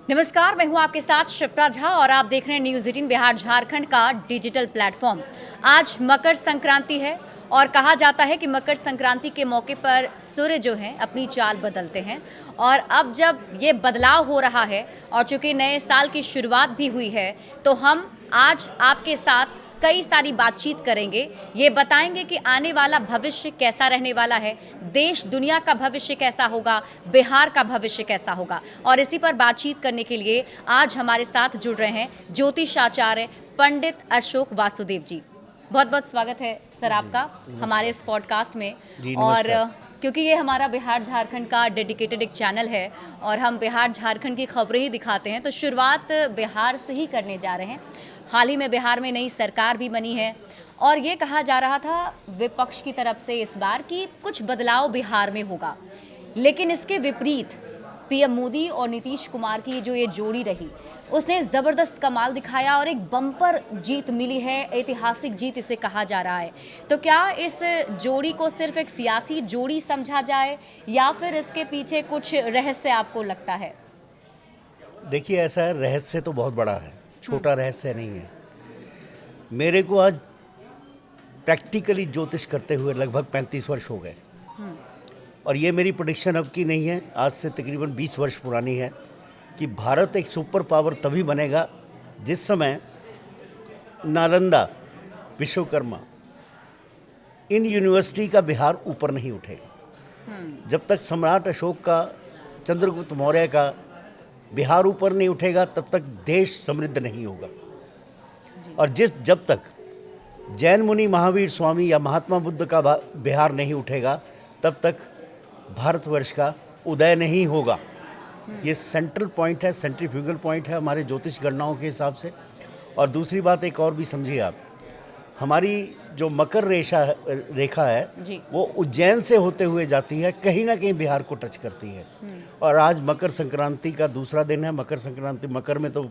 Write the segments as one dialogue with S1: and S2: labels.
S1: नमस्कार, मैं हूं आपके साथ शिप्रा झा और आप देख रहे हैं न्यूज़ 18 बिहार झारखंड का डिजिटल प्लेटफॉर्म। आज मकर संक्रांति है और कहा जाता है कि मकर संक्रांति के मौके पर सूर्य जो हैं अपनी चाल बदलते हैं। और अब जब ये बदलाव हो रहा है और चूंकि नए साल की शुरुआत भी हुई है, तो हम आज आपके साथ कई सारी बातचीत करेंगे। ये बताएंगे कि आने वाला भविष्य कैसा रहने वाला है, देश दुनिया का भविष्य कैसा होगा, बिहार का भविष्य कैसा होगा। और इसी पर बातचीत करने के लिए आज हमारे साथ जुड़ रहे हैं ज्योतिषाचार्य पंडित अशोक वासुदेव जी। बहुत बहुत स्वागत है सर आपका हमारे इस पॉडकास्ट में। और क्योंकि ये हमारा बिहार झारखंड का डेडिकेटेड एक चैनल है और हम बिहार झारखंड की खबरें ही दिखाते हैं, तो शुरुआत बिहार से ही करने जा रहे हैं। हाल ही में बिहार में नई सरकार भी बनी है और ये कहा जा रहा था विपक्ष की तरफ से इस बार कि कुछ बदलाव बिहार में होगा, लेकिन इसके विपरीत पीएम मोदी और नीतीश कुमार की जो ये जोड़ी रही, उसने ज़बरदस्त कमाल दिखाया और एक बम्पर जीत मिली है, ऐतिहासिक जीत इसे कहा जा रहा है। तो क्या इस जोड़ी को सिर्फ एक सियासी जोड़ी समझा जाए या फिर इसके पीछे कुछ रहस्य आपको लगता है?
S2: देखिए, ऐसा है, रहस्य तो बहुत बड़ा है, छोटा रहस्य नहीं है। मेरे को आज प्रैक्टिकली ज्योतिष करते हुए लगभग 35 वर्ष हो गए और ये मेरी प्रेडिक्शन अब की नहीं है, आज से तकरीबन 20 वर्ष पुरानी है कि भारत एक सुपर पावर तभी बनेगा जिस समय नालंदा, विश्वकर्मा, इन यूनिवर्सिटी का बिहार ऊपर नहीं उठेगा। जब तक सम्राट अशोक का, चंद्रगुप्त मौर्य का बिहार ऊपर नहीं उठेगा, तब तक देश समृद्ध नहीं होगा। और जब तक जैन मुनि, महावीर स्वामी या महात्मा बुद्ध का बिहार नहीं उठेगा, तब तक भारतवर्ष का उदय नहीं होगा। ये सेंट्रल पॉइंट है, सेंट्रीफ्यूगल पॉइंट है हमारे ज्योतिष गणनाओं के हिसाब से। और दूसरी बात एक और भी समझिए आप, हमारी जो मकर रेखा है वो उज्जैन से होते हुए जाती है, कहीं ना कहीं बिहार को टच करती है। और आज मकर संक्रांति का दूसरा दिन है। मकर संक्रांति, मकर में तो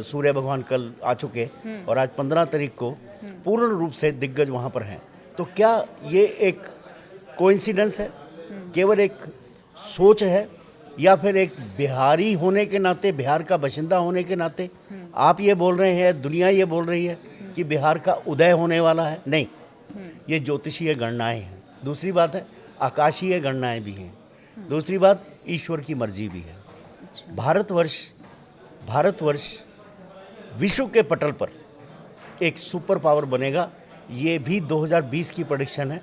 S2: सूर्य भगवान कल आ चुके और आज 15 तारीख को पूर्ण रूप से दिग्गज वहाँ पर हैं। तो क्या ये एक कोइंसिडेंस है, केवल एक सोच है, या फिर एक बिहारी होने के नाते, बिहार का बाशिंदा होने के नाते आप ये बोल रहे हैं, दुनिया ये बोल रही है कि बिहार का उदय होने वाला है? नहीं, ये ज्योतिषीय गणनाएं हैं। दूसरी बात है, आकाशीय गणनाएं भी हैं। दूसरी बात, ईश्वर की मर्जी भी है। भारतवर्ष विश्व के पटल पर एक सुपर पावर बनेगा, ये भी 2020 की प्रेडिक्शन है।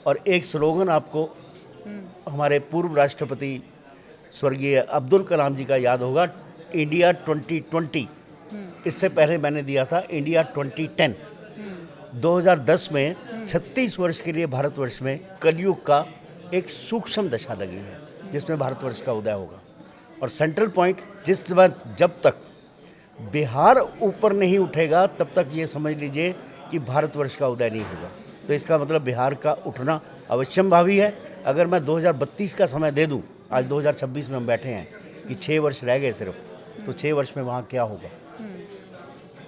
S2: और एक स्लोगन आपको हमारे पूर्व राष्ट्रपति स्वर्गीय अब्दुल कलाम जी का याद होगा, इंडिया 2020। इससे पहले मैंने दिया था इंडिया 2010। 2010 में 36 वर्ष के लिए भारतवर्ष में कलयुग का एक सूक्ष्म दशा लगी है जिसमें भारतवर्ष का उदय होगा। और सेंट्रल पॉइंट, जब तक बिहार ऊपर नहीं उठेगा, तब तक ये समझ लीजिए कि भारतवर्ष का उदय नहीं होगा। तो इसका मतलब बिहार का उठना अवश्यंभावी है। अगर मैं 2032 का समय दे दूं, आज 2026 में हम बैठे हैं कि 6 वर्ष रह गए सिर्फ, तो 6 वर्ष में वहाँ क्या होगा।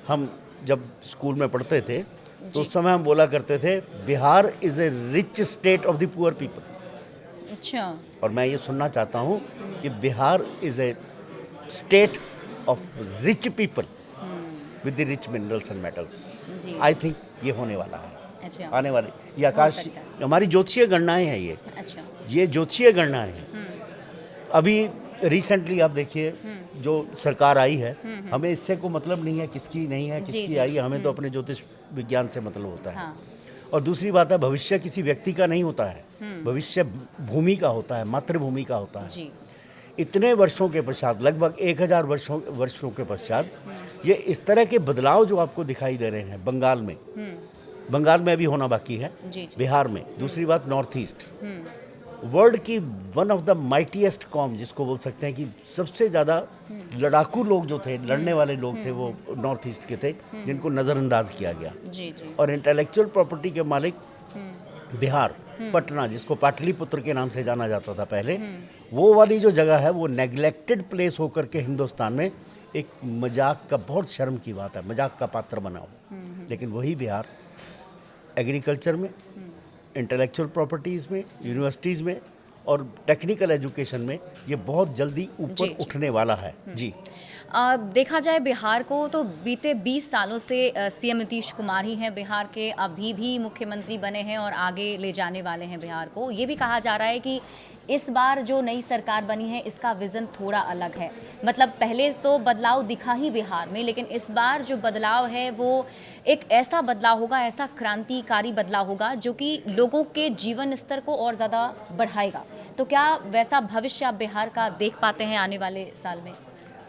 S2: हम जब स्कूल में पढ़ते थे तो उस समय हम बोला करते थे, Bihar is a rich state of the poor people.
S1: अच्छा।
S2: और मैं ये सुनना चाहता हूँ कि Bihar is a state of rich people with the rich minerals and metals. I think ये होने वाला है।
S1: अच्छा।
S2: आने वाले, ये आकाश, हमारी ज्योतिषीय गणनाएं हैं ये।
S1: अच्छा।
S2: ये ज्योतिषीय गणनाएं हैं। अभी रिसेंटली आप देखिए, जो सरकार आई है, हमें इससे कोई मतलब नहीं है किसकी नहीं है, किसकी आई है, हमें तो अपने ज्योतिष विज्ञान से मतलब होता है।
S1: हाँ।
S2: और दूसरी बात है, भविष्य किसी व्यक्ति का नहीं होता है, भविष्य भूमि का होता है, मातृभूमि का होता है
S1: जी।
S2: इतने वर्षों के पश्चात, लगभग 1000 वर्षों के पश्चात, ये इस तरह के बदलाव जो आपको दिखाई दे रहे हैं बंगाल में अभी होना बाकी है, बिहार में। दूसरी बात, नॉर्थ ईस्ट, वर्ल्ड की one of the mightiest com, जिसको बोल सकते हैं कि सबसे ज़्यादा लड़ाकू लोग जो थे, लड़ने वाले लोग थे, वो नॉर्थ ईस्ट के थे, जिनको नज़रअंदाज किया गया। और इंटेलेक्चुअल प्रॉपर्टी के मालिक बिहार, पटना, जिसको पाटलिपुत्र के नाम से जाना जाता था पहले, वो वाली जो जगह है, वो नेग्लेक्टेड प्लेस होकर के हिंदुस्तान में एक मजाक का, बहुत शर्म की बात है, मजाक का पात्र बना हो। लेकिन वही बिहार एग्रीकल्चर में, इंटेलेक्चुअल प्रॉपर्टीज़ में, यूनिवर्सिटीज़ में और टेक्निकल एजुकेशन में ये बहुत जल्दी
S1: जी,
S2: ऊपर
S1: जी।
S2: उठने वाला है। जी।
S1: देखा जाए बिहार को तो बीते 20 सालों से सीएम नीतीश कुमार ही हैं बिहार के, अभी भी मुख्यमंत्री बने हैं और आगे ले जाने वाले हैं बिहार को। ये भी कहा जा रहा है कि इस बार जो नई सरकार बनी है इसका विज़न थोड़ा अलग है। मतलब पहले तो बदलाव दिखा ही बिहार में, लेकिन इस बार जो बदलाव है वो एक ऐसा बदलाव होगा, ऐसा क्रांतिकारी बदलाव होगा जो कि लोगों के जीवन स्तर को और ज़्यादा बढ़ाएगा। तो क्या वैसा भविष्य आप बिहार का देख पाते हैं आने वाले साल में?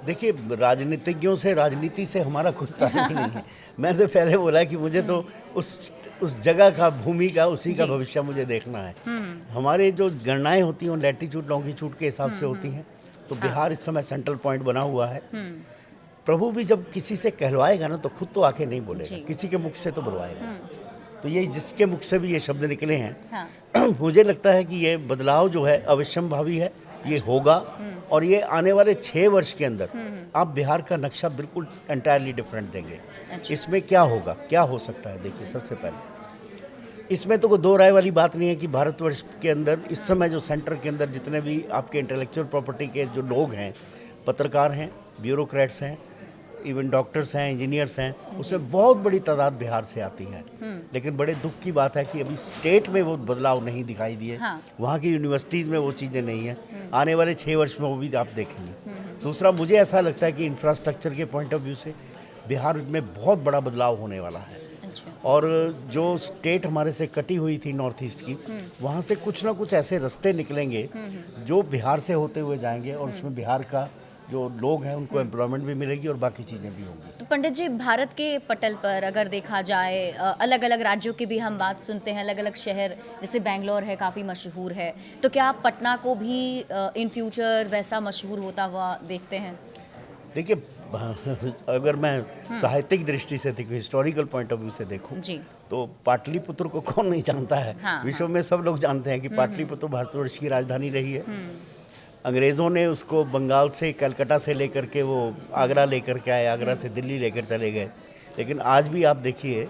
S2: देखिए, राजनीतिज्ञों से, राजनीति से हमारा कुछ ताल्लुक नहीं है। मैंने पहले बोला कि मुझे तो उस जगह का, भूमि का, उसी का
S1: जी।
S2: भविष्य मुझे देखना है। हमारे जो गणनाएं होती हैं वो लैटीट्यूड लॉन्गिट्यूड के हिसाब से होती हैं। तो बिहार इस समय सेंट्रल पॉइंट बना हुआ है। प्रभु भी जब किसी से कहलवाएगा ना तो खुद तो आके नहीं बोलेगा,
S1: जी।
S2: किसी के मुख से तो बुलवाएगा। तो ये जिसके मुख से भी ये शब्द निकले हैं,
S1: हाँ।
S2: मुझे लगता है कि ये बदलाव जो है अवश्यंभावी है, ये होगा। और ये आने वाले 6 वर्ष के अंदर आप बिहार का नक्शा बिल्कुल एंटायरली डिफरेंट देंगे।
S1: अच्छा।
S2: इसमें क्या होगा, क्या हो सकता है? देखिए, सबसे पहले इसमें तो कोई दो राय वाली बात नहीं है कि भारतवर्ष के अंदर इस समय जो सेंटर के अंदर जितने भी आपके इंटेलेक्चुअल प्रॉपर्टी के जो लोग हैं, पत्रकार हैं, ब्यूरोक्रेट्स हैं, इवन डॉक्टर्स हैं, इंजीनियर्स हैं, उसमें बहुत बड़ी तादाद बिहार से आती है। लेकिन बड़े दुख की बात है कि अभी स्टेट में वो बदलाव नहीं दिखाई दिए।
S1: हाँ।
S2: वहाँ की यूनिवर्सिटीज़ में वो चीज़ें नहीं हैं। आने वाले 6 वर्ष में वो भी आप देखेंगे। दूसरा, मुझे ऐसा लगता है कि इंफ्रास्ट्रक्चर के पॉइंट ऑफ व्यू से बिहार में बहुत बड़ा बदलाव होने वाला है।
S1: अच्छा।
S2: और जो स्टेट हमारे से कटी हुई थी नॉर्थ ईस्ट की, वहाँ से कुछ ना कुछ ऐसे रास्ते निकलेंगे जो बिहार से होते हुए जाएंगे और उसमें बिहार का जो लोग हैं उनको एम्प्लॉयमेंट भी मिलेगी और बाकी चीज़ें भी होंगी।
S1: तो पंडित जी, भारत के पटल पर अगर देखा जाए, अलग अलग राज्यों की भी हम बात सुनते हैं, अलग अलग शहर, जैसे बेंगलोर है, काफ़ी मशहूर है। तो क्या आप पटना को भी इन फ्यूचर वैसा मशहूर होता हुआ देखते हैं?
S2: देखिए, अगर मैं साहित्यिक दृष्टि से देखूँ, हिस्टोरिकल पॉइंट ऑफ व्यू से देखूँ,
S1: जी।
S2: तो पाटलिपुत्र को कौन नहीं जानता है?
S1: हाँ,
S2: विश्व में सब लोग जानते हैं कि पाटलिपुत्र भारतवर्ष की राजधानी रही है। अंग्रेज़ों ने उसको बंगाल से, कलकत्ता से लेकर के वो आगरा लेकर के आए, आगरा से दिल्ली लेकर चले गए। लेकिन आज भी आप देखिए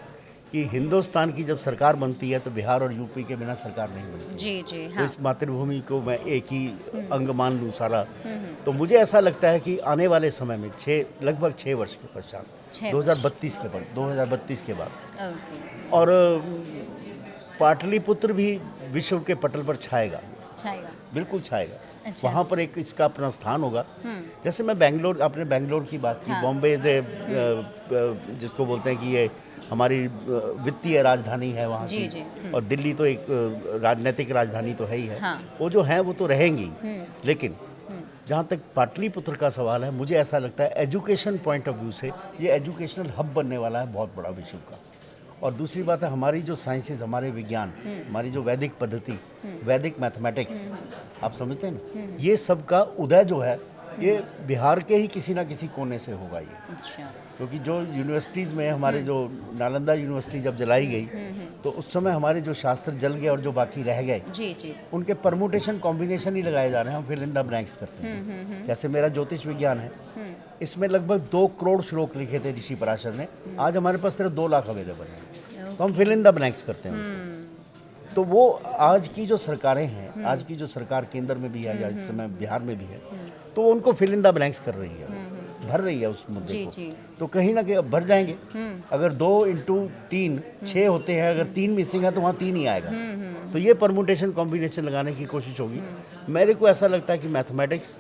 S2: कि हिंदुस्तान की जब सरकार बनती है तो बिहार और यूपी के बिना सरकार नहीं बनती।
S1: जी, जी,
S2: तो
S1: हाँ।
S2: इस मातृभूमि को मैं एक ही अंग मान लूँ सारा। तो मुझे ऐसा लगता है कि आने वाले समय में लगभग 6 वर्ष के पश्चात,
S1: 6
S2: 2032 के बाद, 2032 के बाद,
S1: ओके।
S2: और पाटलिपुत्र भी विश्व के पटल पर छाएगा,
S1: छाएगा।
S2: बिल्कुल छाएगा।
S1: अच्छा।
S2: वहाँ पर एक इसका अपना स्थान होगा। जैसे मैं बेंगलोर, आपने बेंगलोर की बात की,
S1: हाँ।
S2: बॉम्बे से जिसको बोलते हैं कि ये हमारी वित्तीय राजधानी है वहाँ
S1: जी,
S2: की,
S1: जी।
S2: और दिल्ली तो एक राजनीतिक राजधानी तो है ही है।
S1: हाँ।
S2: वो जो है वो तो रहेंगी। लेकिन जहाँ तक पाटलिपुत्र का सवाल है, मुझे ऐसा लगता है एजुकेशन पॉइंट ऑफ व्यू से ये एजुकेशनल हब बनने वाला है, बहुत बड़ा विश्व का। और दूसरी बात है, हमारी जो साइंसेज, हमारे विज्ञान, हमारी जो वैदिक पद्धति, वैदिक मैथमेटिक्स, आप समझते हैं ना, ये सब का उदय जो है ये बिहार के ही किसी ना किसी कोने से होगा ये।
S1: अच्छा।
S2: क्योंकि जो यूनिवर्सिटीज़ में हमारे जो नालंदा यूनिवर्सिटी जब जलाई गई तो उस समय हमारे जो शास्त्र जल गए और जो बाकी रह गए
S1: जी, जी।
S2: उनके परमुटेशन कॉम्बिनेशन ही लगाए जा रहे हैं। हम फिल इन द ब्लैंक्स करते हैं। जैसे मेरा ज्योतिष विज्ञान है, इसमें लगभग 2 करोड़ श्लोक लिखे थे ऋषि पराशर ने। आज हमारे पास सिर्फ 2 लाख अवेलेबल हैं, तो हम फिल इन द ब्लैंक्स करते हैं उनको। तो वो आज की जो सरकारें हैं, आज की जो सरकार केंद्र में भी है या इस समय बिहार में भी है, तो वो उनको फिल इन द ब्लैंक्स कर रही है, भर रही है उस मुद्दे
S1: जी,
S2: को।
S1: जी।
S2: तो कहीं ना कहीं अब भर जाएंगे। अगर 2 इंटू 3 6 होते हैं, अगर 3 मिसिंग है तो वहाँ 3 ही आएगा। तो ये परमुटेशन कॉम्बिनेशन लगाने की कोशिश होगी। मेरे को ऐसा लगता है कि मैथमेटिक्स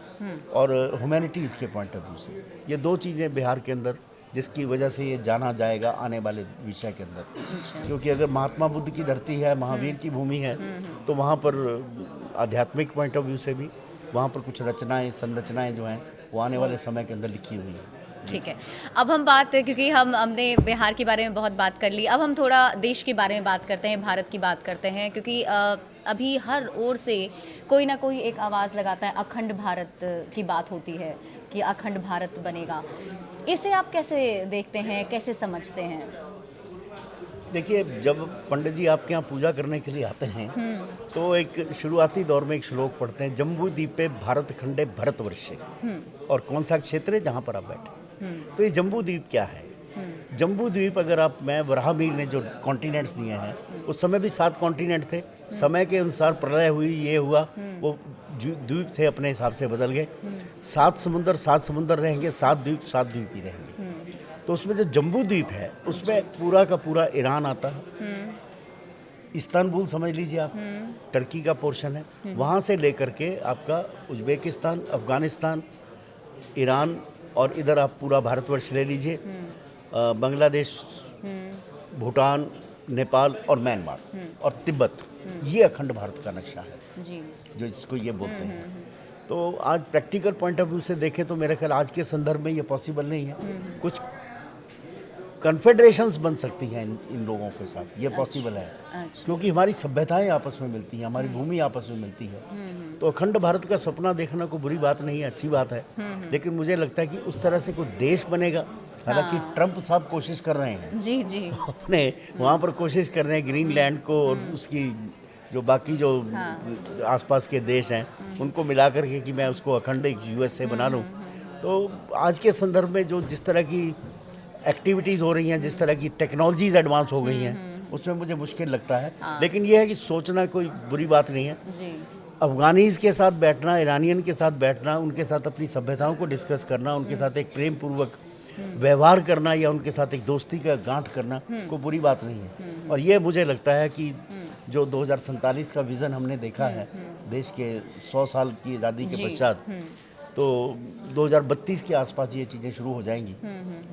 S2: और ह्यूमैनिटीज़ के पॉइंट ऑफ व्यू से ये 2 चीज़ें बिहार के अंदर, जिसकी वजह से ये जाना जाएगा आने वाले विषय के अंदर। क्योंकि अगर महात्मा बुद्ध की धरती है, महावीर की भूमि है, तो वहाँ पर आध्यात्मिक पॉइंट ऑफ व्यू से भी वहाँ पर कुछ रचनाएं, संरचनाएं जो हैं वो आने वाले समय के अंदर लिखी हुई हैं।
S1: ठीक है। अब हम क्योंकि हमने बिहार के बारे में बहुत बात कर ली, अब हम थोड़ा देश के बारे में बात करते हैं, भारत की बात करते हैं। क्योंकि अभी हर ओर से कोई ना कोई एक आवाज़ लगाता है, अखंड भारत की बात होती है कि अखंड भारत बनेगा। इसे आप कैसे देखते हैं, कैसे समझते हैं?
S2: देखिए, जब पंडित जी आपके यहाँ पूजा करने के लिए आते हैं तो एक शुरुआती दौर में एक श्लोक पढ़ते हैं, जम्बू द्वीपे भारत खंडे भरतवर्षे। और कौन सा क्षेत्र है जहाँ पर आप बैठे। तो ये जम्बू द्वीप क्या है? जम्बू द्वीप, अगर आप, मैं वराहमीर ने जो कॉन्टिनेंट्स दिए हैं उस समय भी 7 कॉन्टिनेंट थे, समय के अनुसार प्रलय हुई, ये हुआ, वो द्वीप थे अपने हिसाब से बदल गए। 7 समुंदर रहेंगे, 7 द्वीप ही रहेंगे। तो उसमें जो जम्बू द्वीप है उसमें पूरा का पूरा ईरान आता है, इस्तांबुल समझ लीजिए आप, टर्की का पोर्शन है, वहाँ से लेकर के आपका उज्बेकिस्तान, अफगानिस्तान, ईरान, और इधर आप पूरा भारतवर्ष ले लीजिए, बांग्लादेश, भूटान, नेपाल और म्यांमार और तिब्बत, ये अखंड भारत का नक्शा है
S1: जी।
S2: जो इसको ये बोलते हैं। तो आज प्रैक्टिकल पॉइंट ऑफ व्यू से देखें तो मेरे ख्याल आज के संदर्भ में ये पॉसिबल नहीं है। कुछ कन्फेडरेशंस बन सकती हैं इन लोगों के साथ, ये पॉसिबल है,
S1: अच्छा।
S2: क्योंकि हमारी सभ्यताएं आपस में मिलती हैं, हमारी भूमि आपस में मिलती है। तो अखंड भारत का सपना देखना कोई बुरी बात नहीं है, अच्छी बात है। लेकिन मुझे लगता है कि उस तरह से कोई देश बनेगा, हालांकि ट्रंप साहब कोशिश कर रहे हैं,
S1: जी जी।
S2: अपने वहाँ पर कोशिश कर रहे हैं ग्रीनलैंड को और उसकी जो बाकी जो आसपास के देश हैं उनको मिला करके कि मैं उसको अखंड USA बना लूँ। तो आज के संदर्भ में जो जिस तरह की एक्टिविटीज़ हो रही हैं, जिस तरह की टेक्नोलॉजीज एडवांस हो गई हैं, उसमें मुझे मुश्किल लगता है। लेकिन यह है कि सोचना कोई बुरी बात नहीं है।
S1: जी।
S2: अफगानीज़ के साथ बैठना, ईरानियन के साथ बैठना, उनके साथ अपनी सभ्यताओं को डिस्कस करना, उनके साथ एक प्रेम पूर्वक व्यवहार करना या उनके साथ एक दोस्ती का गांठ करना कोई बुरी बात नहीं है। और ये मुझे लगता है कि जो 2047 का विज़न हमने देखा है देश के 100 साल की आज़ादी के पश्चात, तो 2032 के आसपास ये चीज़ें शुरू हो जाएंगी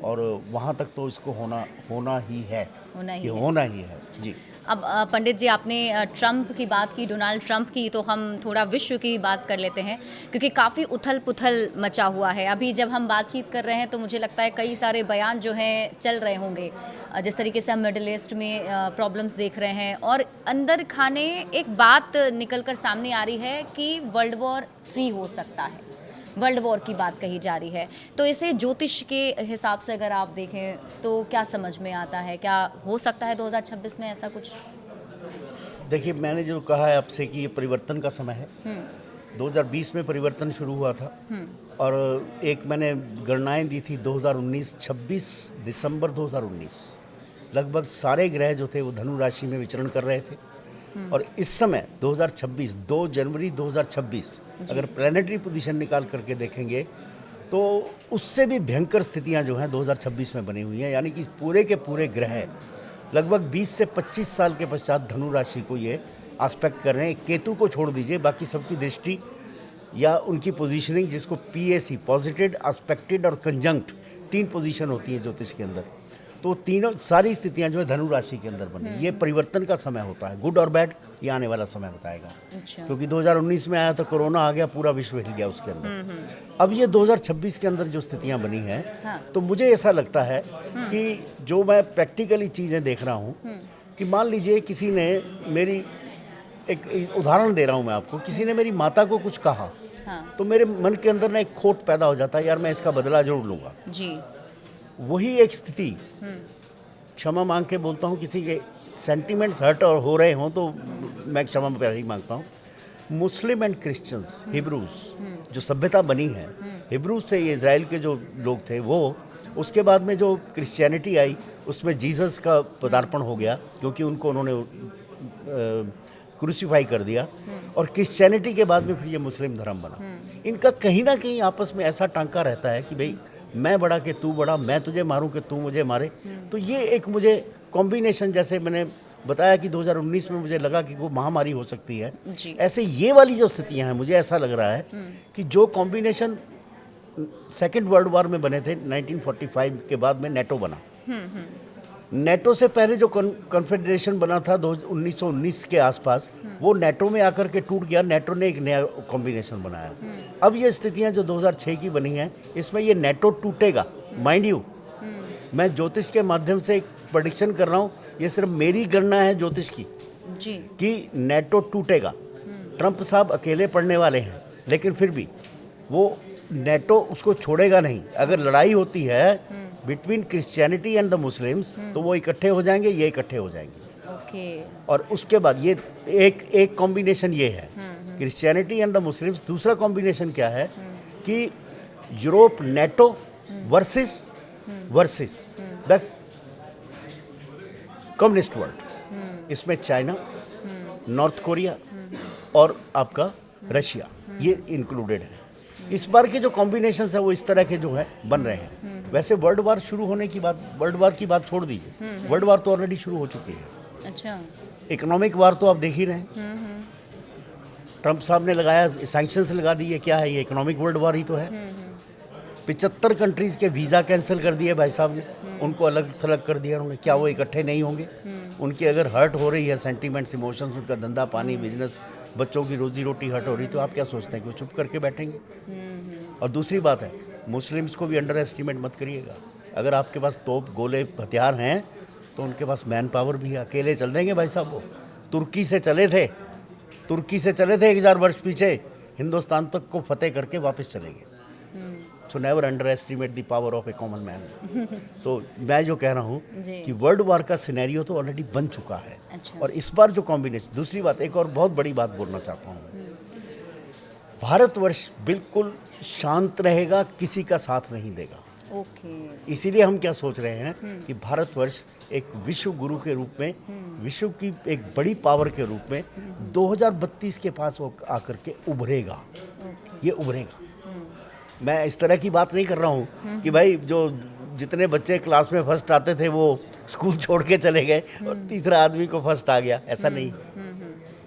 S2: और वहाँ तक तो इसको होना ही है, ये होना ही है जी।
S1: अब पंडित जी, आपने ट्रंप की बात की, डोनाल्ड ट्रंप की, तो हम थोड़ा विश्व की बात कर लेते हैं, क्योंकि काफ़ी उथल पुथल मचा हुआ है। अभी जब हम बातचीत कर रहे हैं तो मुझे लगता है कई सारे बयान जो हैं चल रहे होंगे, जिस तरीके से हम मिडिल ईस्ट में प्रॉब्लम्स देख रहे हैं, और अंदर खाने एक बात निकल कर सामने आ रही है कि वर्ल्ड वॉर 3 हो सकता है, वर्ल्ड वॉर की बात कही जा रही है। तो इसे ज्योतिष के हिसाब से अगर आप देखें तो क्या समझ में आता है, क्या हो सकता है 2026 में ऐसा कुछ?
S2: देखिए, मैंने जो कहा है आपसे कि ये परिवर्तन का समय है। 2020 में परिवर्तन शुरू हुआ था और एक मैंने गणनाएं दी थी 2019, 26 दिसंबर 2019 लगभग सारे ग्रह जो थे वो धनु राशि में विचरण कर रहे थे। और इस समय 2026, 2 जनवरी 2026 अगर प्लैनेटरी पोजीशन निकाल करके देखेंगे तो उससे भी भयंकर स्थितियां जो हैं 2026 में बनी हुई हैं। यानी कि पूरे के पूरे ग्रह लगभग 20 से 25 साल के पश्चात धनु राशि को ये आस्पेक्ट कर रहे हैं। केतु को छोड़ दीजिए, बाकी सबकी दृष्टि या उनकी पोजीशनिंग, जिसको PAC, पॉजिटेड, एस्पेक्टेड और कंजंक्ट, 3 पोजीशन होती है ज्योतिष के अंदर। तो तीनों सारी स्थितियां जो है धनु राशि के अंदर बनी। ये परिवर्तन का समय होता है, गुड और बैड ये आने वाला समय बताएगा।
S1: अच्छा।
S2: क्योंकि 2019 में आया तो कोरोना आ गया, पूरा विश्व हिल गया उसके अंदर। अब ये 2026 के अंदर जो स्थितियां बनी हैं, तो मुझे ऐसा लगता है कि जो मैं प्रैक्टिकली चीज़ें देख रहा हूँ कि मान लीजिए किसी ने मेरी, एक उदाहरण दे रहा हूँ मैं आपको, किसी ने मेरी माता को कुछ कहा, तो मेरे मन के अंदर ना एक खोट पैदा हो जाता है, यार मैं इसका बदला जरूर लूँगा
S1: जी।
S2: वही एक स्थिति, क्षमा मांग के बोलता हूँ, किसी के सेंटिमेंट्स हर्ट और हो रहे हों तो मैं क्षमा पहले ही मांगता हूँ। मुस्लिम एंड क्रिश्चियंस, हिब्रूज जो सभ्यता बनी है, हिब्रूज से ये इज़राइल के जो लोग थे वो, उसके बाद में जो क्रिश्चियनिटी आई उसमें जीसस का पदार्पण हो गया, क्योंकि उनको उन्होंने क्रूसीफाई कर दिया, और क्रिश्चियनिटी के बाद में फिर ये मुस्लिम धर्म बना। इनका कहीं ना कहीं आपस में ऐसा टांका रहता है कि भाई मैं बड़ा कि तू बड़ा, मैं तुझे मारूं कि तू मुझे मारे। तो ये एक मुझे कॉम्बिनेशन, जैसे मैंने बताया कि 2019 में मुझे लगा कि वो महामारी हो सकती है, ऐसे ये वाली जो स्थितियां हैं, मुझे ऐसा लग रहा है कि जो कॉम्बिनेशन सेकेंड वर्ल्ड वॉर में बने थे 1945 के बाद में नेटो बना, नेटो से पहले जो कॉन्फेडरेशन बना था 1919 के आसपास, वो नेटो में आकर के टूट गया, नेटो ने एक नया कॉम्बिनेशन बनाया। अब ये स्थितियां जो 2006 की बनी हैं, इसमें ये नेटो टूटेगा। माइंड यू, मैं ज्योतिष के माध्यम से एक प्रेडिक्शन कर रहा हूँ, ये सिर्फ मेरी गणना है ज्योतिष की
S1: जी,
S2: कि नेटो टूटेगा। ट्रंप साहब अकेले पड़ने वाले हैं, लेकिन फिर भी वो नेटो उसको छोड़ेगा नहीं। अगर लड़ाई होती है between Christianity and the Muslims, तो वो इकट्ठे हो जाएंगे, ये इकट्ठे हो जाएंगे।
S1: ओके।
S2: और उसके बाद ये एक कॉम्बिनेशन ये है, क्रिश्चियनिटी एंड द मुस्लिम्स। दूसरा कॉम्बिनेशन क्या है कि Europe NATO versus the communist world. इसमें चाइना, नॉर्थ कोरिया और आपका रशिया ये इंक्लूडेड है। इस बार के जो कॉम्बिनेशन है वो इस तरह के जो है बन रहे हैं। वैसे वर्ल्ड वार शुरू होने की बात, वर्ल्ड वार की बात छोड़ दीजिए, वर्ल्ड वार तो ऑलरेडी शुरू हो चुकी है।
S1: अच्छा।
S2: इकोनॉमिक वार तो आप देख ही रहे हैं। ट्रंप साहब ने लगाया, सैंक्शंस लगा दिए, क्या है ये? इकोनॉमिक वर्ल्ड वार ही तो है। 75 कंट्रीज के वीज़ा कैंसिल कर दिए भाई साहब ने, उनको अलग थलग कर दिया उन्होंने। क्या वो इकट्ठे नहीं होंगे? उनकी अगर हर्ट हो रही है, सेंटीमेंट्स, इमोशंस, उनका धंधा पानी, बिजनेस, बच्चों की रोजी रोटी हर्ट हो रही, तो आप क्या सोचते हैं कि वो चुप करके बैठेंगे? और दूसरी बात है, मुस्लिम्स को भी अंडर एस्टिमेट मत करिएगा। अगर आपके पास तोप, गोले, हथियार हैं तो उनके पास मैन पावर भी है। अकेले चल देंगे भाई साहब? वो तुर्की से चले थे 1000 वर्ष पीछे, हिंदुस्तान तक को फतेह करके वापस चले गए। So never under estimate the power of A common man. तो मैं जो कह रहा हूँ कि वर्ल्ड वार का सिनेरियो तो ऑलरेडी बन चुका है।
S1: अच्छा।
S2: और इस बार जो कॉम्बिनेशन, दूसरी बात, एक और बहुत बड़ी बात बोलना चाहता हूँ मैं, भारतवर्ष बिल्कुल शांत रहेगा, किसी का साथ नहीं देगा।
S1: ओके।
S2: इसीलिए हम क्या सोच रहे हैं कि भारतवर्ष एक विश्व गुरु के रूप में, विश्व की एक बड़ी पावर के रूप में 2032 के पास आकर के उभरेगा। ये उभरेगा। मैं इस तरह की बात नहीं कर रहा हूँ कि भाई जो जितने बच्चे क्लास में फर्स्ट आते थे वो स्कूल छोड़ के चले गए और तीसरा आदमी को फर्स्ट आ गया, ऐसा नहीं।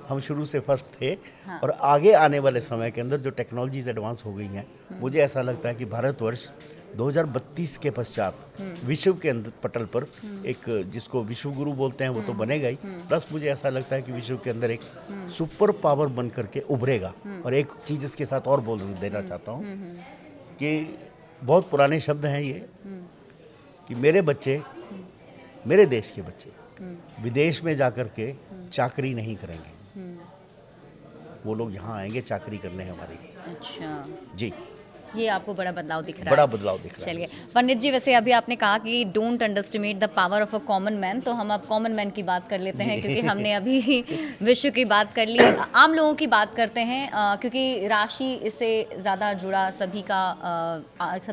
S2: हम शुरू से फर्स्ट थे। हाँ। और आगे आने वाले समय के अंदर जो टेक्नोलॉजीज एडवांस हो गई हैं, मुझे ऐसा लगता है कि भारतवर्ष 2032 के पश्चात विश्व के अंदर पटल पर एक, जिसको विश्व गुरु बोलते हैं, वो तो बनेगा ही, प्लस मुझे ऐसा लगता है कि विश्व के अंदर एक सुपर पावर बन करके उभरेगा। और एक चीज़ इसके साथ और बोल देना चाहता हूँ कि बहुत पुराने शब्द हैं ये, कि मेरे बच्चे, मेरे देश के बच्चे विदेश में जाकर के चाकरी नहीं करेंगे, वो लोग यहाँ आएंगे चाकरी करने हमारी।
S1: अच्छा
S2: जी,
S1: ये आपको बड़ा बदलाव दिख रहा है।
S2: बड़ा बदलाव दिख रहा है।
S1: चलिए पंडित जी, वैसे अभी आपने कहा कि don't underestimate the power of a common man, तो हम अब कॉमन मैन की बात कर लेते हैं, क्योंकि हमने अभी विश्व की बात कर ली। आम लोगों की बात करते हैं, क्योंकि राशि इससे ज़्यादा जुड़ा सभी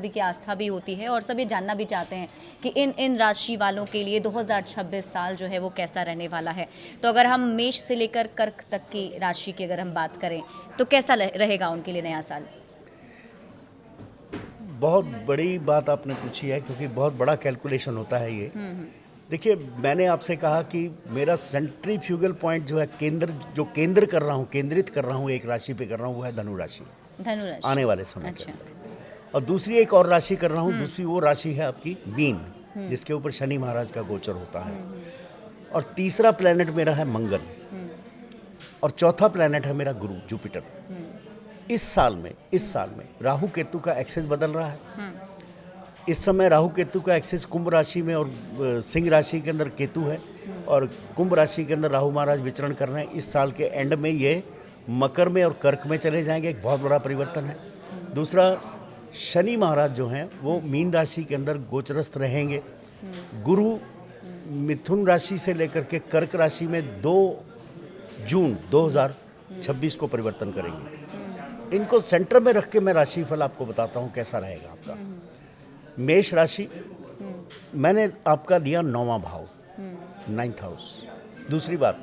S1: की आस्था भी होती है, और सभी जानना भी चाहते हैं कि इन राशि वालों के लिए 2026 साल जो है वो कैसा रहने वाला है। तो अगर हम मेष से लेकर कर्क तक की राशि की अगर हम बात करें तो कैसा रहेगा उनके लिए नया साल?
S2: बहुत बड़ी बात आपने पूछी है, क्योंकि बहुत बड़ा कैलकुलेशन होता है ये। देखिए, मैंने आपसे कहा कि मेरा सेंट्रीफ्यूगल पॉइंट जो है, केंद्रित कर रहा हूँ एक राशि पे कर रहा हूँ, वो है धनु राशि आने वाले समय के अंदर। और दूसरी एक और राशि कर रहा हूँ, दूसरी वो राशि है आपकी मीन, जिसके ऊपर शनि महाराज का गोचर होता है। और तीसरा प्लेनेट मेरा है मंगल, और चौथा प्लेनेट है मेरा गुरु जुपिटर। इस साल में राहु केतु का एक्सेस बदल रहा है। इस समय राहु केतु का एक्सेस कुंभ राशि में और सिंह राशि के अंदर केतु है, और कुंभ राशि के अंदर राहु महाराज विचरण कर रहे हैं। इस साल के एंड में ये मकर में और कर्क में चले जाएंगे, एक बहुत बड़ा परिवर्तन है। दूसरा, शनि महाराज जो हैं वो मीन राशि के अंदर गोचरस्थ रहेंगे। गुरु मिथुन राशि से लेकर के कर्क राशि में 2 जून 2026 को परिवर्तन करेंगे। इनको सेंटर में रख के मैं राशिफल आपको बताता हूँ कैसा रहेगा आपका। मेष राशि मैंने आपका लिया 9वां भाव, 9th हाउस। दूसरी बात,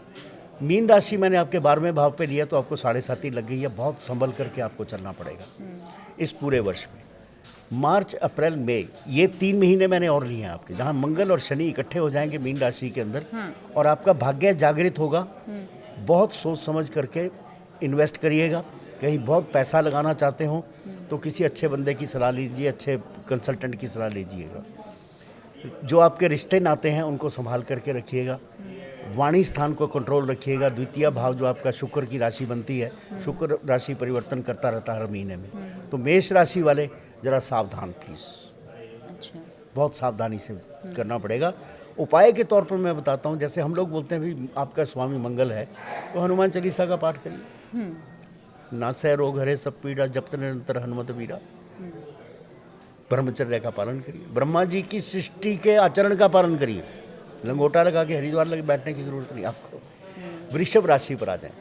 S2: मीन राशि मैंने आपके 12वें भाव पे लिया, तो आपको 7.5 लग गई है। बहुत संभल करके आपको चलना पड़ेगा इस पूरे वर्ष में। मार्च, अप्रैल, मई, ये 3 महीने मैंने और लिए हैं आपके, जहाँ मंगल और शनि इकट्ठे हो जाएंगे मीन राशि के अंदर, और आपका भाग्य जागृत होगा। बहुत सोच समझ करके इन्वेस्ट करिएगा। कहीं बहुत पैसा लगाना चाहते हो तो किसी अच्छे बंदे की सलाह लीजिए, अच्छे कंसल्टेंट की सलाह लीजिएगा। जो आपके रिश्ते नाते हैं उनको संभाल करके रखिएगा। वाणी स्थान को कंट्रोल रखिएगा। द्वितीय भाव जो आपका शुक्र की राशि बनती है, शुक्र राशि परिवर्तन करता रहता है हर महीने में। तो मेष राशि वाले ज़रा सावधान प्लीज़।
S1: अच्छा। बहुत
S2: सावधानी से करना पड़ेगा। उपाय के तौर पर मैं बताता हूँ, जैसे हम लोग बोलते हैं भी आपका स्वामी मंगल है, तो हनुमान चालीसा का पाठ करिए। नासै रोग हरे सब पीड़ा, जपत निरंतर हनुमत वीरा। ब्रह्मचर्य का पालन करिए। ब्रह्मा जी की सृष्टि के आचरण का पालन करिए। लंगोटा लगा के हरिद्वार लगे बैठने की जरूरत नहीं आपको। वृषभ राशि पर आ जाएं,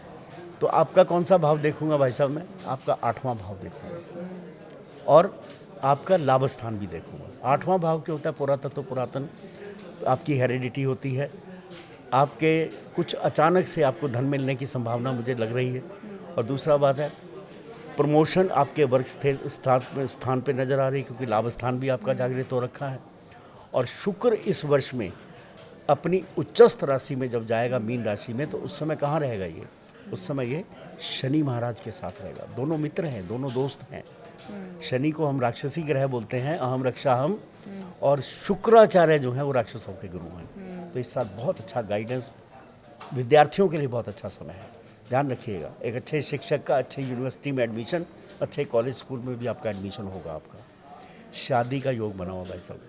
S2: तो आपका कौन सा भाव देखूंगा भाई साहब? मैं आपका 8वां भाव देखूंगा, और आपका लाभ स्थान भी देखूंगा। 8वां भाव क्या होता है? पुरातत्व, पुरातन, आपकी हेरिडिटी होती है। आपके कुछ अचानक से आपको धन मिलने की संभावना मुझे लग रही है। और दूसरा बात है, प्रमोशन आपके वर्क स्थान पे नज़र आ रही है, क्योंकि लाभ स्थान भी आपका जागृत हो रखा है। और शुक्र इस वर्ष में अपनी उच्चस्थ राशि में जब जाएगा मीन राशि में, तो उस समय कहाँ रहेगा ये? उस समय ये शनि महाराज के साथ रहेगा। दोनों मित्र हैं, दोनों दोस्त हैं। शनि को हम राक्षसी ग्रह बोलते हैं, अहम रक्षा हम, और शुक्राचार्य जो हैं वो राक्षसों के गुरु हैं। तो इस साल बहुत अच्छा गाइडेंस, विद्यार्थियों के लिए बहुत अच्छा समय है। ध्यान रखिएगा, एक अच्छे शिक्षक का अच्छे यूनिवर्सिटी में एडमिशन, अच्छे कॉलेज स्कूल में भी आपका एडमिशन होगा। आपका शादी का योग बना हुआ भाई साहब,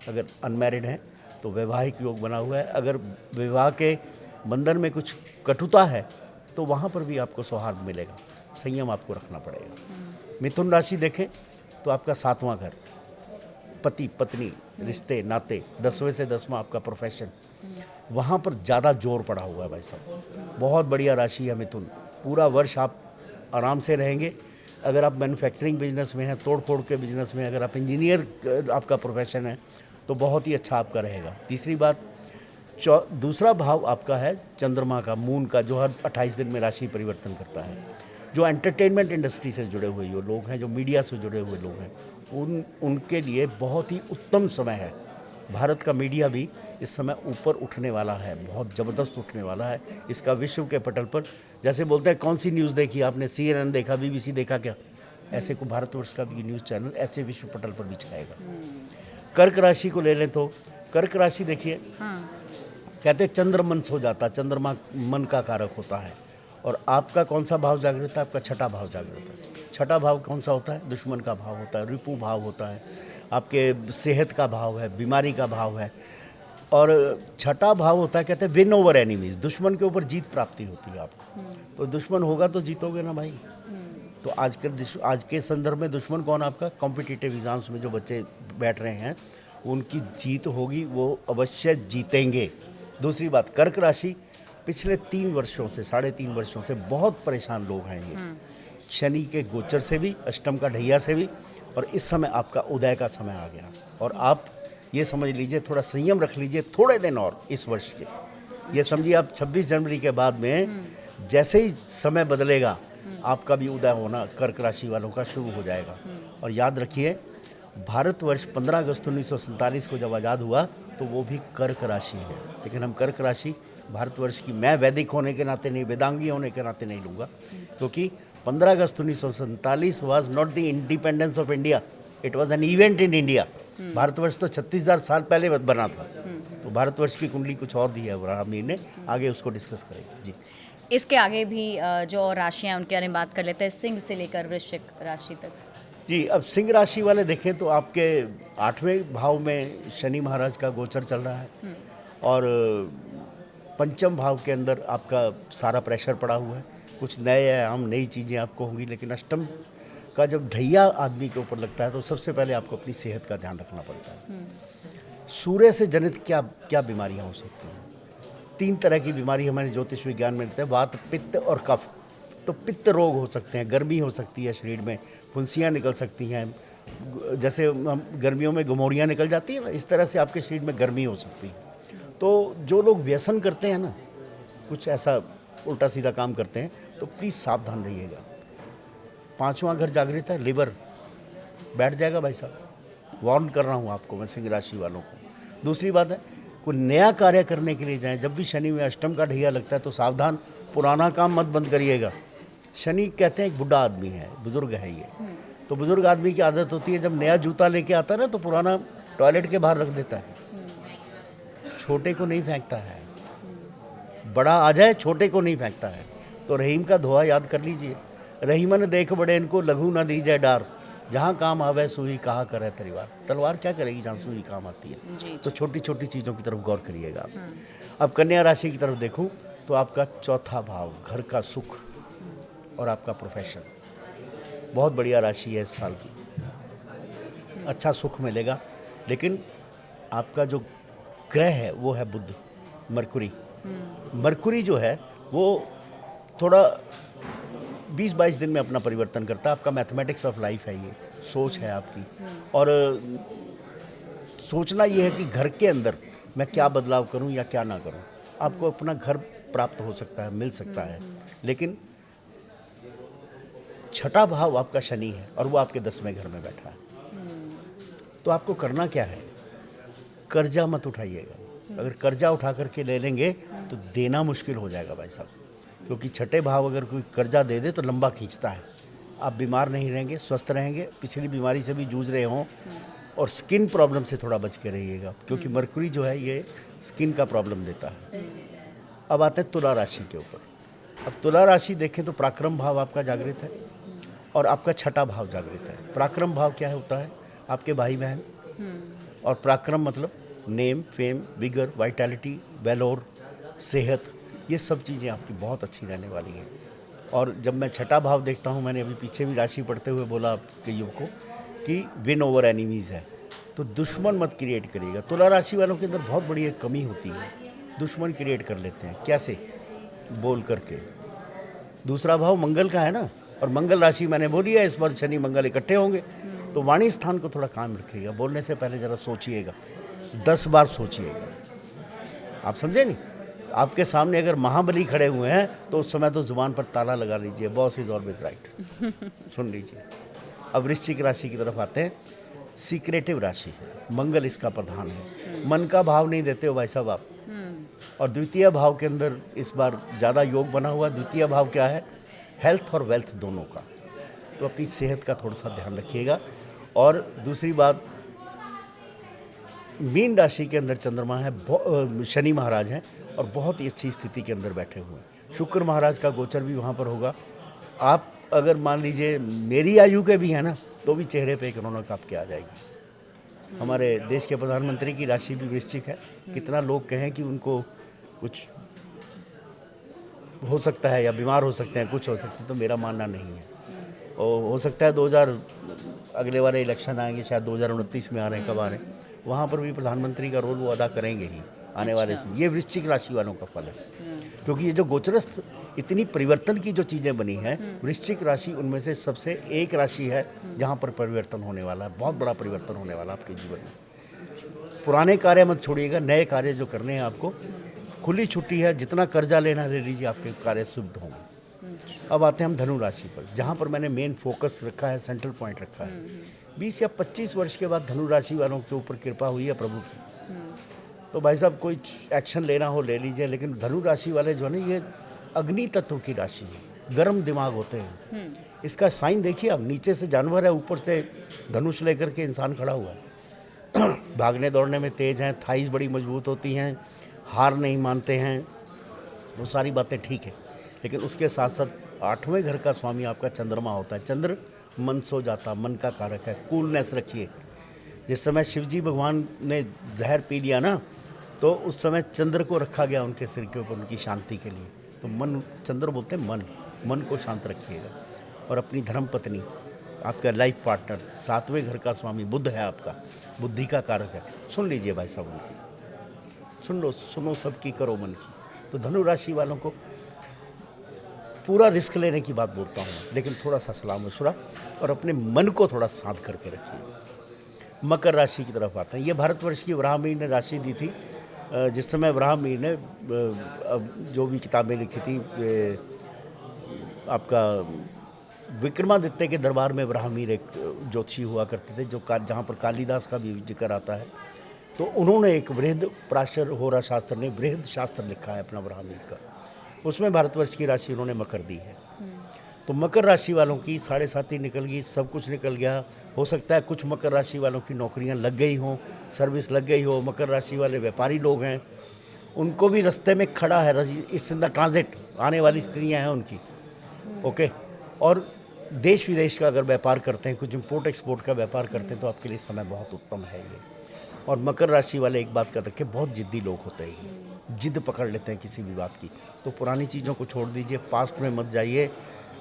S2: अगर अनमैरिड हैं तो वैवाहिक योग बना हुआ है। अगर विवाह के बंधन में कुछ कटुता है तो वहाँ पर भी आपको सौहार्द मिलेगा, संयम आपको रखना पड़ेगा। मिथुन राशि देखें तो आपका 7वां घर, पति पत्नी, रिश्ते नाते, 10वें से 10वां आपका प्रोफेशन, वहाँ पर ज़्यादा जोर पड़ा हुआ है भाई साहब। बहुत बढ़िया राशि है मिथुन, पूरा वर्ष आप आराम से रहेंगे। अगर आप मैन्युफैक्चरिंग बिजनेस में हैं, तोड़ फोड़ के बिजनेस में, अगर आप इंजीनियर आपका प्रोफेशन है तो बहुत ही अच्छा आपका रहेगा। तीसरी बात, दूसरा भाव आपका है चंद्रमा का, मून का, जो हर 28 दिन में राशि परिवर्तन करता है। जो एंटरटेनमेंट इंडस्ट्री से जुड़े हुए जो लोग हैं, जो मीडिया से जुड़े हुए लोग हैं, उनके लिए बहुत ही उत्तम समय है। भारत का मीडिया भी इस समय ऊपर उठने वाला है, बहुत ज़बरदस्त उठने वाला है। इसका विश्व के पटल पर, जैसे बोलते हैं कौन सी न्यूज़ देखी आपने, CNN देखा, BBC देखा क्या, ऐसे को भारतवर्ष का भी न्यूज़ चैनल ऐसे विश्व पटल पर भी छाएगा। कर्क राशि को ले लें तो कर्क राशि देखिए, कहते हैं चंद्र मन सो जाता, चंद्रमा मन का कारक होता है। और आपका कौन सा भाव जागृत है? आपका छठा भाव जागृत है। छठा भाव कौन सा होता है? दुश्मन का भाव होता है, रिपु भाव होता है, आपके सेहत का भाव है, बीमारी का भाव है। और छठा भाव होता है, कहते हैं विन ओवर एनिमीज, दुश्मन के ऊपर जीत प्राप्ति होती है आपको। तो दुश्मन होगा तो जीतोगे ना भाई। तो आज के संदर्भ में दुश्मन कौन? आपका कॉम्पिटिटिव एग्जाम्स में जो बच्चे बैठ रहे हैं उनकी जीत होगी, वो अवश्य जीतेंगे। दूसरी बात, कर्क राशि पिछले 3 वर्षों से, 3.5 वर्षों से बहुत परेशान लोग हैं ये, शनि के गोचर से भी, अष्टम का ढैया से भी, और इस समय आपका उदय का समय आ गया। और आप ये समझ लीजिए, थोड़ा संयम रख लीजिए थोड़े दिन और इस वर्ष के। ये समझिए आप 26 जनवरी के बाद में जैसे ही समय बदलेगा, आपका भी उदय होना कर्क राशि वालों का शुरू हो जाएगा। और याद रखिए, भारतवर्ष 15 अगस्त 1947 को जब आज़ाद हुआ तो वो भी कर्क राशि है। लेकिन हम कर्क राशि भारतवर्ष की, मैं वैदिक होने के नाते नहीं, वेदांगी होने के नाते नहीं लूँगा, क्योंकि 15 अगस्त 1947 was not the independence of India, it was an event in India. Bharatvarsh तो 36,000 साल पहले बना था। तो भारतवर्ष की कुंडली कुछ और दी है ब्राह्मणी ने, आगे उसको डिस्कस करेंगे जी।
S1: इसके आगे भी जो और राशियाँ हैं उनके बारे में बात कर लेते हैं, सिंह से लेकर वृश्चिक राशि तक।
S2: जी, अब सिंह राशि वाले देखें तो आपके 8वें भाव में शनि महाराज का गोचर चल रहा है, और पंचम भाव के अंदर आपका सारा प्रेशर पड़ा हुआ है। कुछ नए आयाम, नई चीज़ें आपको होंगी। लेकिन अष्टम का जब ढैया आदमी के ऊपर लगता है तो सबसे पहले आपको अपनी सेहत का ध्यान रखना पड़ता है। सूर्य से जनित क्या क्या बीमारियाँ हो सकती हैं? 3 तरह की बीमारी हमारे ज्योतिष विज्ञान में रहते हैं, वात, पित्त और कफ। तो पित्त रोग हो सकते हैं, गर्मी हो सकती है, शरीर में फुंसियाँ निकल सकती हैं, जैसे हम गर्मियों में गमोरियाँ निकल जाती है ना, इस तरह से आपके शरीर में गर्मी हो सकती है। तो जो लोग व्यसन करते हैं ना, कुछ ऐसा उल्टा सीधा काम करते हैं, तो प्लीज़ सावधान रहिएगा। 5वां घर जागृत है, लिवर बैठ जाएगा भाई साहब, वार्न कर रहा हूँ आपको मैं, सिंह राशि वालों को। दूसरी बात है, कोई नया कार्य करने के लिए जाएं, जब भी शनि में अष्टम का ढैया लगता है तो सावधान, पुराना काम मत बंद करिएगा। शनि कहते हैं एक बुढ़ा आदमी है, बुजुर्ग है ये। तो बुजुर्ग आदमी की आदत होती है, जब नया जूता लेके आता है ना तो पुराना टॉयलेट के बाहर रख देता है। छोटे को नहीं फेंकता है, बड़ा आ जाए छोटे को नहीं फेंकता है। तो रहीम का दोहा याद कर लीजिए, रहीमन देख बड़े इनको लघु न दीजिए डार, जहाँ काम आवे सुई कहा करे तलवार। तलवार क्या करेगी जहाँ सुई काम आती है? तो छोटी छोटी चीज़ों की तरफ गौर करिएगा आप। अब कन्या राशि की तरफ देखूं तो आपका 4था भाव, घर का सुख और आपका प्रोफेशन, बहुत बढ़िया राशि है इस साल की, अच्छा सुख मिलेगा। लेकिन आपका जो ग्रह है वो है बुध, मरकुरी। मरकुरी जो है वो थोड़ा 20-22 दिन में अपना परिवर्तन करता है। आपका मैथमेटिक्स ऑफ लाइफ है ये, सोच है आपकी। और सोचना ये है कि घर के अंदर मैं क्या बदलाव करूं या क्या ना करूं। आपको अपना घर प्राप्त हो सकता है, मिल सकता है, लेकिन छठा भाव आपका शनि है और वो आपके 10वें घर में बैठा है। तो आपको करना क्या है, कर्जा मत उठाइएगा। अगर कर्जा उठा करके ले लेंगे तो देना मुश्किल हो जाएगा भाई साहब, क्योंकि छठे भाव अगर कोई कर्जा दे दे तो लंबा खींचता है। आप बीमार नहीं रहेंगे, स्वस्थ रहेंगे, पिछली बीमारी से भी जूझ रहे हों, और स्किन प्रॉब्लम से थोड़ा बच के रहिएगा, क्योंकि मरकरी जो है ये स्किन का प्रॉब्लम देता है। अब आते हैं तुला राशि के ऊपर। अब तुला राशि देखें तो पराक्रम भाव आपका जागृत है और आपका छठा भाव जागृत है। पराक्रम भाव क्या होता है, आपके भाई बहन, और पराक्रम मतलब name, fame, vigour, vitality, valour, सेहत, ये सब चीज़ें आपकी बहुत अच्छी रहने वाली हैं। और जब मैं छठा भाव देखता हूँ, मैंने अभी पीछे भी राशि पढ़ते हुए बोला आपके युग को कि विन ओवर एनिमीज़ है, तो दुश्मन मत क्रिएट करिएगा। तुला राशि वालों के अंदर बहुत बड़ी एक कमी होती है, दुश्मन क्रिएट कर लेते हैं। कैसे? बोल करके। दूसरा भाव मंगल का है ना, और मंगल राशि मैंने बोली है इस बार शनि मंगल इकट्ठे होंगे, तो वाणी स्थान को थोड़ा काम रखिएगा। बोलने से पहले ज़रा सोचिएगा, 10 बार सोचिएगा। आप समझे नहीं? आपके सामने अगर महाबली खड़े हुए हैं तो उस समय तो जुबान पर ताला लगा लीजिए, बॉस इज ऑलवेज राइट। सुन लीजिए। अब वृश्चिक राशि की तरफ आते हैं। सीक्रेटिव राशि है, मंगल इसका प्रधान है। मन का भाव नहीं देते हो भाई साहब आप। और द्वितीय भाव के अंदर इस बार ज़्यादा योग बना हुआ। द्वितीय भाव क्या है? हेल्थ और वेल्थ दोनों का। तो अपनी सेहत का थोड़ा सा ध्यान रखिएगा। और दूसरी बात, मीन राशि के अंदर चंद्रमा है, शनि महाराज हैं और बहुत ही अच्छी स्थिति के अंदर बैठे हुए हैं। शुक्र महाराज का गोचर भी वहाँ पर होगा। आप अगर मान लीजिए मेरी आयु के भी हैं ना, तो भी चेहरे पे एक रौनक आपके आ जाएगी। हमारे देश के प्रधानमंत्री की राशि भी वृश्चिक है। कितना लोग कहें कि उनको कुछ हो सकता है या बीमार हो सकते हैं, कुछ हो सकते हैं, तो मेरा मानना नहीं है। और हो सकता है 2000 अगले वाले इलेक्शन आएंगे, शायद 2029 में आ रहे हैं, कब आ रहे हैं, वहाँ पर भी प्रधानमंत्री का रोल वो अदा करेंगे ही आने वाले समय। ये वृश्चिक राशि वालों का फल है, क्योंकि ये जो गोचरस्थ इतनी परिवर्तन की जो चीज़ें बनी हैं, वृश्चिक राशि उनमें से सबसे एक राशि है जहाँ पर परिवर्तन होने वाला है। बहुत बड़ा परिवर्तन होने वाला है आपके जीवन में। पुराने कार्य मत छोड़िएगा, नए कार्य जो करने हैं आपको। खुली छुट्टी है, जितना कर्जा लेना ले लीजिए, आपके कार्य सिद्ध होंगे। अब आते हैं हम धनु राशि पर, जहाँ पर मैंने मेन फोकस रखा है, सेंट्रल पॉइंट रखा है। 20 या 25 वर्ष के बाद धनु राशि वालों के ऊपर कृपा हुई है प्रभु की। तो भाई साहब कोई एक्शन लेना हो ले लीजिए, लेकिन धनु राशि वाले जो है ना, ये अग्नि तत्व की राशि है, गर्म दिमाग होते हैं। इसका साइन देखिए आप, नीचे से जानवर है, ऊपर से धनुष लेकर के इंसान खड़ा हुआ है। भागने दौड़ने में तेज हैं, थाइज बड़ी मजबूत होती हैं, हार नहीं मानते हैं, वो सारी बातें ठीक है। लेकिन उसके साथ साथ 8वें घर का स्वामी आपका चंद्रमा होता है। चंद्र मन सो जाता, मन का कारक है। कूलनेस रखिए। जिस समय शिवजी भगवान ने जहर पी लिया ना, तो उस समय चंद्र को रखा गया उनके सिर के ऊपर उनकी शांति के लिए। तो मन, चंद्र बोलते हैं मन को शांत रखिएगा। और अपनी धर्मपत्नी, आपका लाइफ पार्टनर, 7वें घर का स्वामी बुध है आपका, बुद्धि का कारक है। सुन लीजिए भाई साहब उनकी, सुनो सबकी, करो मन की। तो धनु राशि वालों को पूरा रिस्क लेने की बात बोलता हूँ, लेकिन थोड़ा सा सलाह मशुरा और अपने मन को थोड़ा शांत करके रखिए। मकर राशि की तरफ आते हैं। ये भारतवर्ष की वराहमिहिर ने राशि दी थी। जिस समय वराहमिहिर ने जो भी किताबें लिखी थी, आपका विक्रमादित्य के दरबार में वराहमिहिर एक ज्योतिषी हुआ करते थे, जो जहाँ पर कालिदास का भी जिक्र आता है। तो उन्होंने एक बृहद पराशर होरा शास्त्र ने बृहद शास्त्र लिखा है अपना वराहमिहिर का। उसमें भारतवर्ष की राशि उन्होंने मकर दी है। तो मकर राशि वालों की 7.5 निकल गई, सब कुछ निकल गया। हो सकता है कुछ मकर राशि वालों की नौकरियां लग गई हों, सर्विस लग गई हो। मकर राशि वाले व्यापारी लोग हैं, उनको भी रास्ते में खड़ा है, इट्स इन द ट्रांजिट, आने वाली स्थितियाँ हैं उनकी। ओके। और देश विदेश का अगर व्यापार करते हैं, कुछ इम्पोर्ट एक्सपोर्ट का व्यापार करते हैं, तो आपके लिए समय बहुत उत्तम है ये। और मकर राशि वाले एक बात का रखें, बहुत जिद्दी लोग होते हैं, जिद पकड़ लेते हैं किसी भी बात की। तो पुरानी चीज़ों को छोड़ दीजिए, पास्ट में मत जाइए।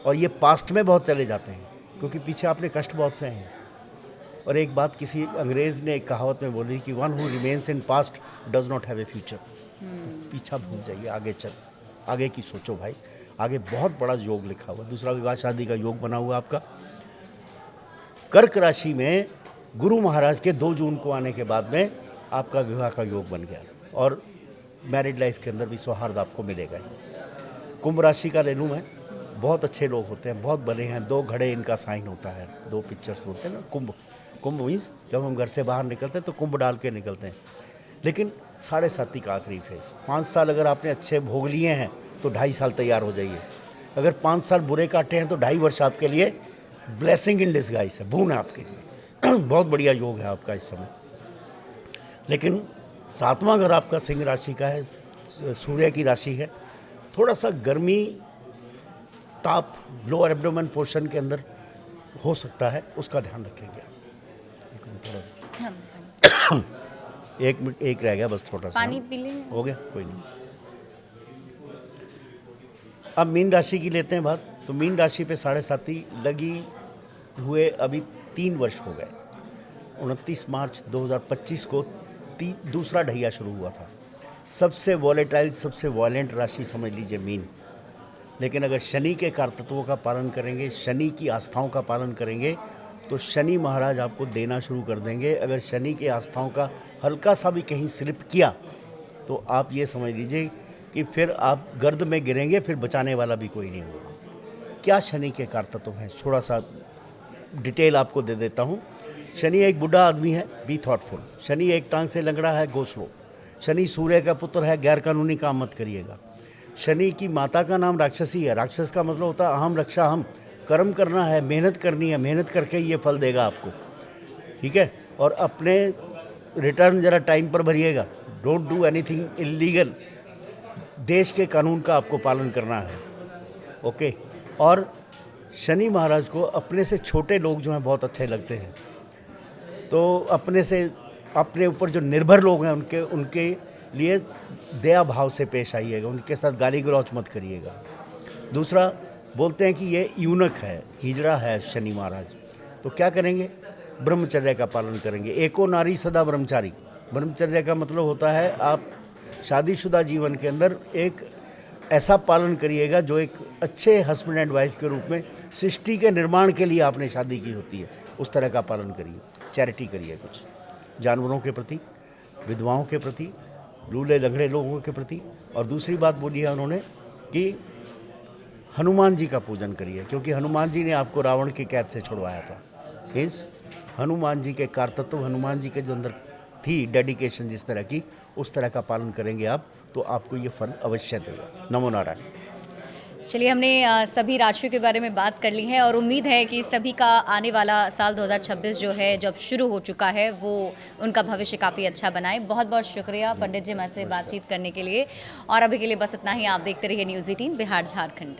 S2: और ये पास्ट में बहुत चले जाते हैं, क्योंकि पीछे आपने कष्ट बहुत सहे हैं। और एक बात किसी अंग्रेज़ ने एक कहावत में बोली कि one who remains in past does not have a future. पीछा भूल जाइए, आगे चल, आगे की सोचो भाई। आगे बहुत बड़ा योग लिखा हुआ। दूसरा, विवाह शादी का योग बना हुआ आपका। कर्क राशि में गुरु महाराज के 2 जून को आने के बाद में आपका विवाह का योग बन गया। और मैरिड लाइफ के अंदर भी सौहार्द आपको मिलेगा ही। कुंभ राशि का ले लूँ मैं, बहुत अच्छे लोग होते हैं, बहुत भले हैं, 2 घड़े इनका साइन होता है, 2 पिक्चर्स होते हैं ना। कुंभ कुंभ मीन्स जब हम घर से बाहर निकलते हैं तो कुंभ डाल के निकलते हैं। लेकिन 7.5 का आखिरी फेज, 5 साल अगर आपने अच्छे भोग लिए हैं तो 2.5 साल तैयार हो जाइए। अगर 5 साल बुरे काटे हैं तो 2.5 वर्ष आपके लिए ब्लेसिंग इन डिस्गाइज है, बोन है आपके लिए। बहुत बढ़िया योग है आपका इस समय। लेकिन 7वां घर आपका सिंह राशि का है, सूर्य की राशि है। थोड़ा सा गर्मी, ताप लोअर एब्डोमेन पोर्शन के अंदर हो सकता है, उसका ध्यान रखेंगे आप।
S1: हाँ,
S2: एक मिनट, एक रह गया बस, थोड़ा सा
S1: पानी पी लें।
S2: हो गया, कोई नहीं। अब मीन राशि की लेते हैं बात। तो मीन राशि पे 7.5 लगी हुए अभी 3 वर्ष हो गए। 29 मार्च 2025 को दूसरा ढैया शुरू हुआ था। सबसे वॉलेटाइल, सबसे वॉयलेंट राशि समझ लीजिए मीन। लेकिन अगर शनि के कारतत्वों का पालन करेंगे, शनि की आस्थाओं का पालन करेंगे, तो शनि महाराज आपको देना शुरू कर देंगे। अगर शनि के आस्थाओं का हल्का सा भी कहीं स्लिप किया तो आप ये समझ लीजिए कि फिर आप गर्द में गिरेंगे, फिर बचाने वाला भी कोई नहीं होगा। क्या शनि के कारतत्व हैं, थोड़ा सा डिटेल आपको दे देता हूँ। शनि एक बूढ़ा आदमी है, बी थॉटफुल। शनि एक टांग से लंगड़ा है, गो स्लो। शनि सूर्य का पुत्र है, गैर कानूनी काम मत करिएगा। शनि की माता का नाम राक्षसी है। राक्षस का मतलब होता है अहम रक्षा हम। कर्म करना है, मेहनत करनी है, मेहनत करके ही ये फल देगा आपको, ठीक है। और अपने रिटर्न ज़रा टाइम पर भरिएगा। Don't do anything illegal. देश के कानून का आपको पालन करना है, ओके। और शनि महाराज को अपने से छोटे लोग जो हैं बहुत अच्छे लगते हैं। तो अपने ऊपर जो निर्भर लोग हैं उनके लिए दया भाव से पेश आइएगा, उनके साथ गाली गलौच मत करिएगा। दूसरा, बोलते हैं कि ये यूनक है, हिजड़ा है शनि महाराज, तो क्या करेंगे? ब्रह्मचर्य का पालन करेंगे। एको नारी सदा ब्रह्मचारी। ब्रह्मचर्य का मतलब होता है आप शादीशुदा जीवन के अंदर एक ऐसा पालन करिएगा जो एक अच्छे हस्बैंड एंड वाइफ के रूप में सृष्टि के निर्माण के लिए आपने शादी की होती है, उस तरह का पालन करिए। चैरिटी करिए, कुछ जानवरों के प्रति, विधवाओं के प्रति, लूले लंगड़े लोगों के प्रति। और दूसरी बात बोली है उन्होंने कि हनुमान जी का पूजन करिए, क्योंकि हनुमान जी ने आपको रावण की कैद से छुड़वाया था। मीन्स हनुमान जी के कारतत्व, हनुमान जी के जो अंदर थी डेडिकेशन जिस तरह की, उस तरह का पालन करेंगे आप तो आपको ये फल अवश्य देगा। नमो नारायण।
S1: चलिए, हमने सभी राशियों के बारे में बात कर ली है और उम्मीद है कि सभी का आने वाला साल 2026 जो है जब शुरू हो चुका है वो उनका भविष्य काफ़ी अच्छा बनाए। बहुत बहुत शुक्रिया पंडित जी हमसे बातचीत करने के लिए। और अभी के लिए बस इतना ही। आप देखते रहिए न्यूज़ 18 बिहार झारखंड।